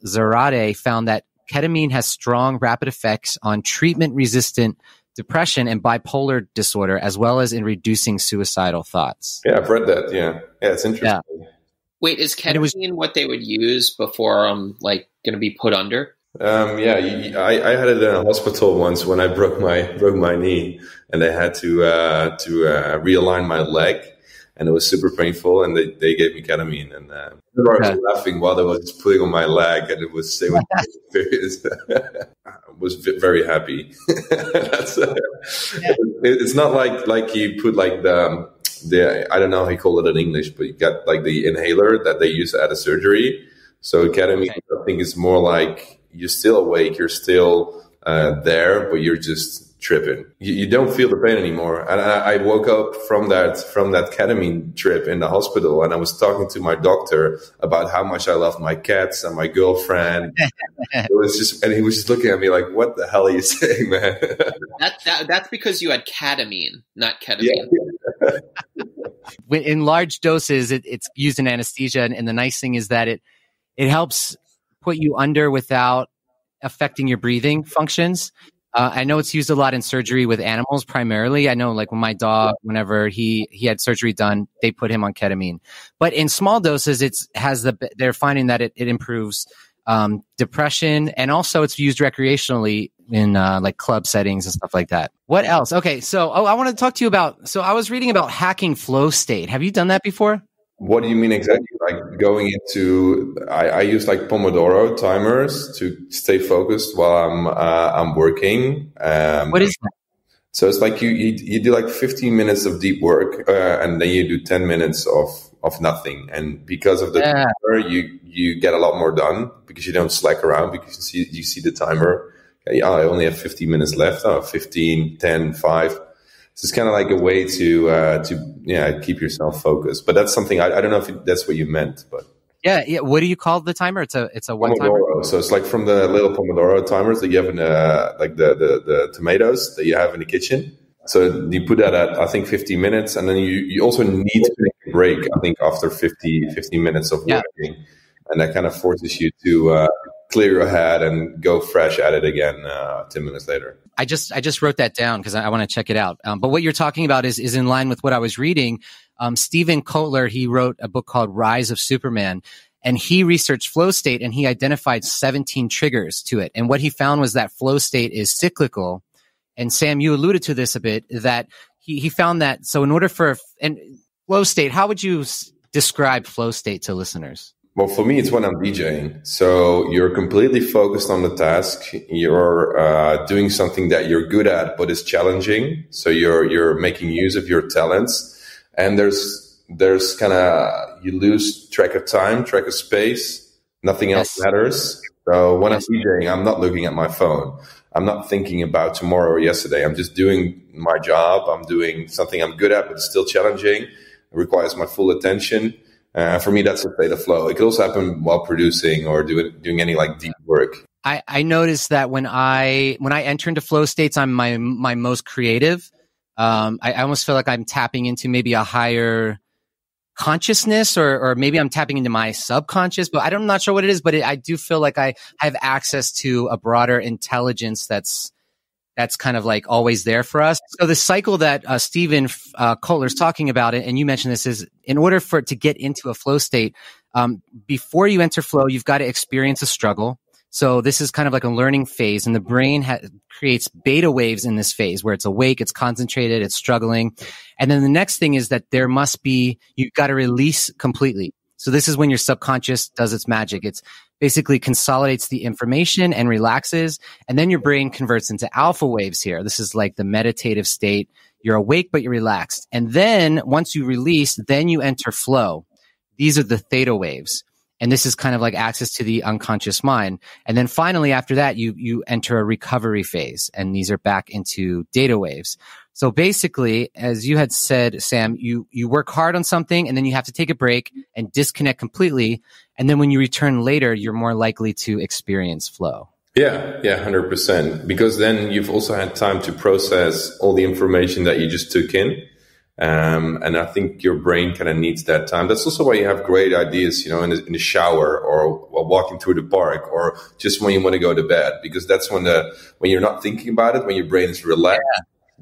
S1: Zarate found that ketamine has strong, rapid effects on treatment-resistant depression and bipolar disorder, as well as in reducing suicidal thoughts.
S2: Yeah, I've read that. Yeah, it's interesting. Yeah.
S3: Wait, is ketamine what they would use before I'm going to be put under?
S2: I had it in a hospital once when I broke my knee, and they had to realign my leg, and it was super painful. And they gave me ketamine, and I was laughing while they was putting on my leg, and it was was very happy. It's not like you put like the I don't know how you call it in English, but you got like the inhaler that they use at a surgery. So ketamine, I think, is more like you're still awake, you're still there, but you're just tripping. You don't feel the pain anymore. And I woke up from that ketamine trip in the hospital, and I was talking to my doctor about how much I loved my cats and my girlfriend. It was just, and he was just looking at me like, "What the hell are you saying, man?"
S3: That's because you had ketamine, not ketamine.
S2: Yeah.
S1: In large doses, it's used in anesthesia, and the nice thing is that it helps put you under without affecting your breathing functions. I know it's used a lot in surgery with animals primarily. I know like when my dog, whenever he had surgery done, they put him on ketamine. But in small doses, they're finding that it improves depression, and also it's used recreationally in like club settings and stuff like that. What else? Okay, so I want to talk to you about, so I was reading about hacking flow state. Have you done that before?
S2: What do you mean exactly? Like going into, I use like Pomodoro timers to stay focused while I'm working.
S1: What is that?
S2: So it's like you do like 15 minutes of deep work, and then you do 10 minutes of nothing. And because of the timer, you get a lot more done because you don't slack around, because you see the timer. Okay, I only have 15 minutes left. 15, 10, 5. So it's kind of like a way to keep yourself focused. But that's something I don't know if that's what you meant, but
S1: yeah. What do you call the timer? It's a one timer.
S2: So it's like from the little Pomodoro timers that you have in like the tomatoes that you have in the kitchen. So you put that at, I think, 50 minutes, and then you also need to take a break, I think, after 50 minutes of working, and that kind of forces you to clear your head and go fresh at it again 10 minutes later.
S1: I just wrote that down because I want to check it out. But what you're talking about is in line with what I was reading. Stephen Kotler, he wrote a book called Rise of Superman, and he researched flow state, and he identified 17 triggers to it. And what he found was that flow state is cyclical. And Sam, you alluded to this a bit, that he found that. So in order for flow state, how would you describe flow state to listeners?
S2: Well, for me, it's when I'm DJing. So you're completely focused on the task. You're doing something that you're good at, but is challenging. So you're making use of your talents. And there's kind of, you lose track of time, track of space. Nothing else matters. So when I'm DJing, I'm not looking at my phone. I'm not thinking about tomorrow or yesterday. I'm just doing my job. I'm doing something I'm good at, but it's still challenging. It requires my full attention. For me, that's a state of flow. It could also happen while producing or doing any like deep work.
S1: I noticed that when I enter into flow states, I'm my most creative. I almost feel like I'm tapping into maybe a higher consciousness, or maybe I'm tapping into my subconscious, but I'm not sure what it is. But I do feel like I have access to a broader intelligence that's kind of like always there for us. So the cycle that Stephen Kotler's talking about, and you mentioned this, is in order for it to get into a flow state, before you enter flow, you've got to experience a struggle. So this is kind of like a learning phase, and the brain creates beta waves in this phase where it's awake, it's concentrated, it's struggling. And then the next thing is that you've got to release completely. So this is when your subconscious does its magic. It's basically consolidates the information and relaxes. And then your brain converts into alpha waves here. This is like the meditative state. You're awake, but you're relaxed. And then once you release, then you enter flow. These are the theta waves. And this is kind of like access to the unconscious mind. And then finally, after that, you enter a recovery phase. And these are back into data waves. So basically, as you had said, Sam, you work hard on something and then you have to take a break and disconnect completely. And then when you return later, you're more likely to experience flow.
S2: Yeah, 100%. Because then you've also had time to process all the information that you just took in. And I think your brain kind of needs that time. That's also why you have great ideas, in the shower or while walking through the park or just when you want to go to bed, because that's when you're not thinking about it, when your brain is relaxed,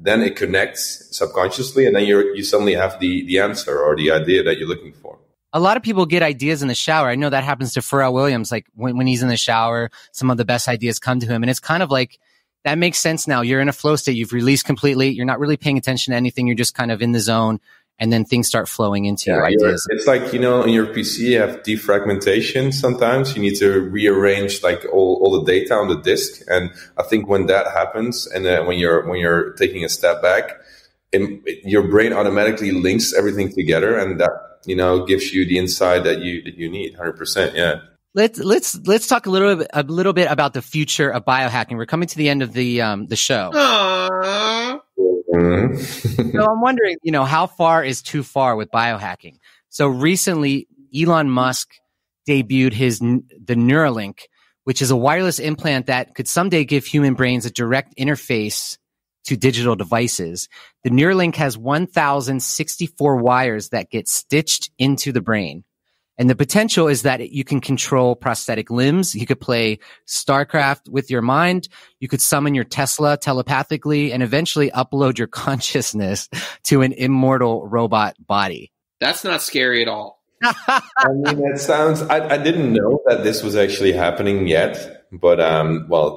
S2: then it connects subconsciously, and then you suddenly have the answer or the idea that you're looking for.
S1: A lot of people get ideas in the shower. I know that happens to Pharrell Williams. Like when he's in the shower, some of the best ideas come to him, and it's kind of like, that makes sense now. You're in a flow state. You've released completely. You're not really paying attention to anything. You're just kind of in the zone. And then things start flowing into your ideas.
S2: It's like, in your PC, you have defragmentation sometimes. You need to rearrange like all the data on the disk. And I think when that happens and when you're taking a step back, your brain automatically links everything together. And that, gives you the insight that you need 100%. Yeah.
S1: Let's talk a little bit about the future of biohacking. We're coming to the end of the show.
S2: Mm-hmm.
S1: So I'm wondering, how far is too far with biohacking? So recently, Elon Musk debuted the Neuralink, which is a wireless implant that could someday give human brains a direct interface to digital devices. The Neuralink has 1,064 wires that get stitched into the brain. And the potential is that you can control prosthetic limbs. You could play StarCraft with your mind. You could summon your Tesla telepathically and eventually upload your consciousness to an immortal robot body.
S3: That's not scary at all.
S2: I mean, that sounds, I didn't know that this was actually happening yet, but,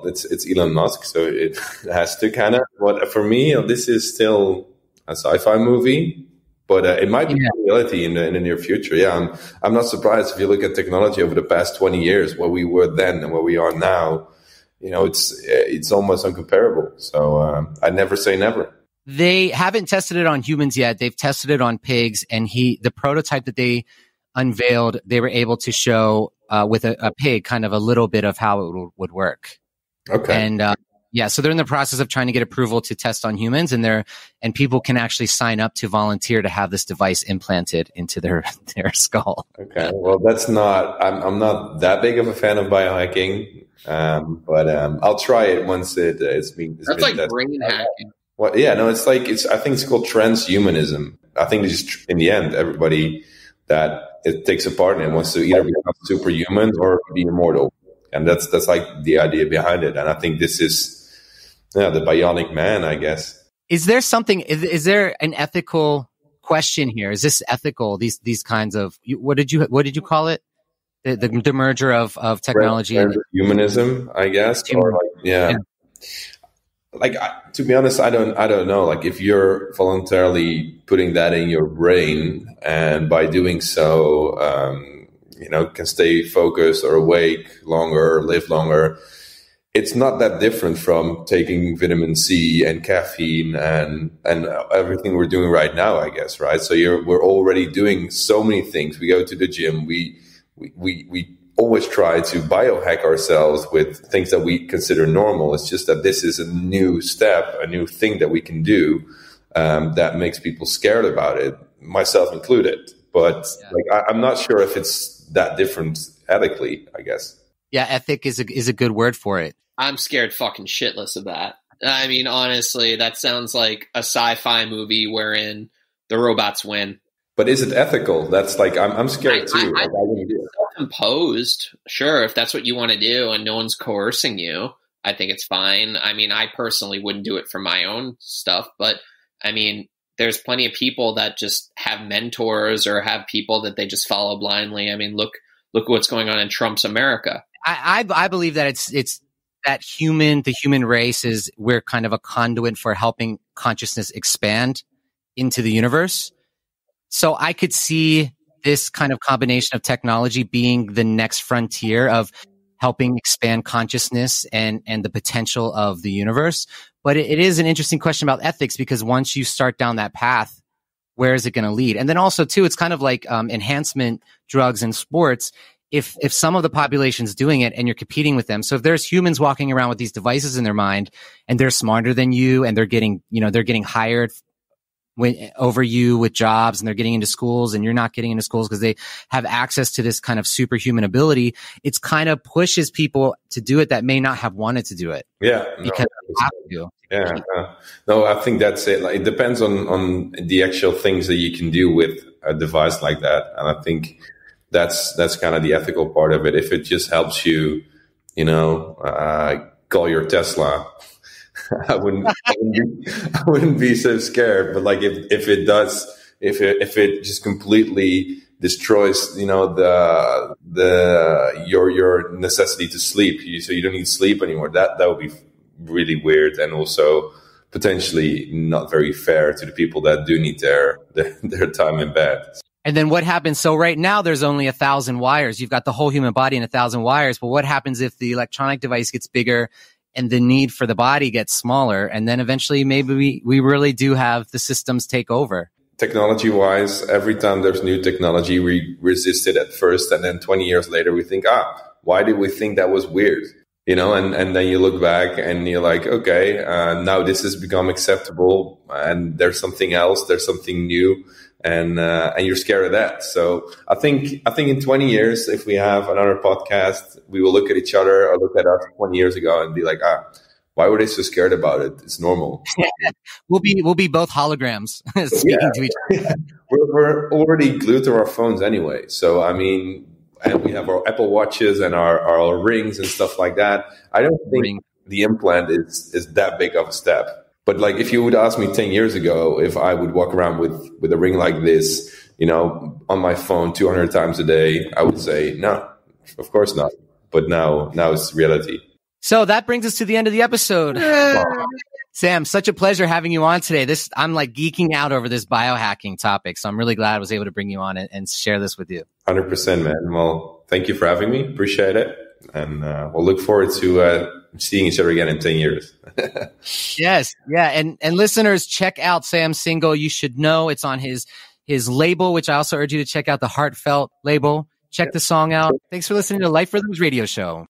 S2: it's Elon Musk, so it has to kind of, but for me, this is still a sci-fi movie. But it might be reality in the near future. Yeah, I'm not surprised if you look at technology over the past 20 years, where we were then and where we are now. It's almost incomparable. So I never say never.
S1: They haven't tested it on humans yet. They've tested it on pigs, and the prototype that they unveiled, they were able to show with a pig kind of a little bit of how it would work.
S2: Okay.
S1: And so they're in the process of trying to get approval to test on humans, and people can actually sign up to volunteer to have this device implanted into their skull.
S2: Okay, well, I'm not that big of a fan of biohacking, but I'll try it once it's been.
S3: That's like brain hacking.
S2: Well, yeah, no, I think it's called transhumanism. I think just in the end, everybody that it takes a part in it wants to either become superhuman or be immortal, and that's like the idea behind it. And I think this is. Yeah, the bionic man, I guess.
S1: Is there something? Is there an ethical question here? Is this ethical? These kinds of what did you call it? The merger of technology and
S2: humanism, I guess. Or to be honest, I don't know. Like if you're voluntarily putting that in your brain, and by doing so, can stay focused or awake longer, or live longer. It's not that different from taking vitamin C and caffeine and everything we're doing right now, I guess, right? So we're already doing so many things. We go to the gym. We always try to biohack ourselves with things that we consider normal. It's just that this is a new step, a new thing that we can do that makes people scared about it, myself included. But I'm not sure if it's that different ethically, I guess.
S1: Yeah, ethic is a good word for it.
S3: I'm scared fucking shitless of that. I mean, honestly, that sounds like a sci-fi movie wherein the robots win.
S2: But is it ethical? That's like, I'm scared too.
S3: I wouldn't do it. Self-imposed, sure, if that's what you want to do and no one's coercing you, I think it's fine. I mean, I personally wouldn't do it for my own stuff, but I mean, there's plenty of people that just have mentors or have people that they just follow blindly. I mean, look what's going on in Trump's America.
S1: I believe that it's that the human race we're kind of a conduit for helping consciousness expand into the universe. So I could see this kind of combination of technology being the next frontier of helping expand consciousness and the potential of the universe. But it is an interesting question about ethics, because once you start down that path, where is it going to lead? And then also too, it's kind of like enhancement drugs in sports. If some of the population's doing it and you're competing with them, so if there's humans walking around with these devices in their mind and they're smarter than you and they're getting hired over you with jobs and they're getting into schools and you're not getting into schools because they have access to this kind of superhuman ability, it's kind of pushes people to do it that may not have wanted to do it.
S2: Yeah.
S1: Because they have to.
S2: Yeah. No, I think that's it. Like, it depends on the actual things that you can do with a device like that. And I think that's kind of the ethical part of it. If it just helps you, call your Tesla, I wouldn't be so scared. But like if it does, if it just completely destroys, your necessity to sleep, so you don't need sleep anymore, that would be really weird, and also potentially not very fair to the people that do need their time in bed.
S1: And then what happens? So right now there's only 1,000 wires. You've got the whole human body in 1,000 wires. But what happens if the electronic device gets bigger and the need for the body gets smaller? And then eventually maybe we really do have the systems take over.
S2: Technology wise, every time there's new technology, we resist it at first. And then 20 years later, we think, why did we think that was weird? And then you look back and you're like, okay, now this has become acceptable and there's something else, there's something new. And you're scared of that. So I think in 20 years, if we have another podcast, we will look at each other or look at us 20 years ago and be like, why were they so scared about it? It's normal.
S1: We'll be both holograms speaking to each other.
S2: We're already glued to our phones anyway. So, I mean, and we have our Apple Watches and our rings and stuff like that. I don't think the implant is that big of a step. But like, if you would ask me 10 years ago if I would walk around with a ring like this, on my phone 200 times a day, I would say, no, of course not. But now it's reality.
S1: So that brings us to the end of the episode. Wow. Sam, such a pleasure having you on today. I'm like geeking out over this biohacking topic. So I'm really glad I was able to bring you on and share this with you.
S2: 100%, man. Well, thank you for having me. Appreciate it. And we'll look forward to seeing each other again in 10 years.
S1: Yes. Yeah. And listeners, check out Sam's single. You should know it's on his label, which I also urge you to check out, the Heartfelt label. Check the song out. Thanks for listening to Life Rhythms Radio Show.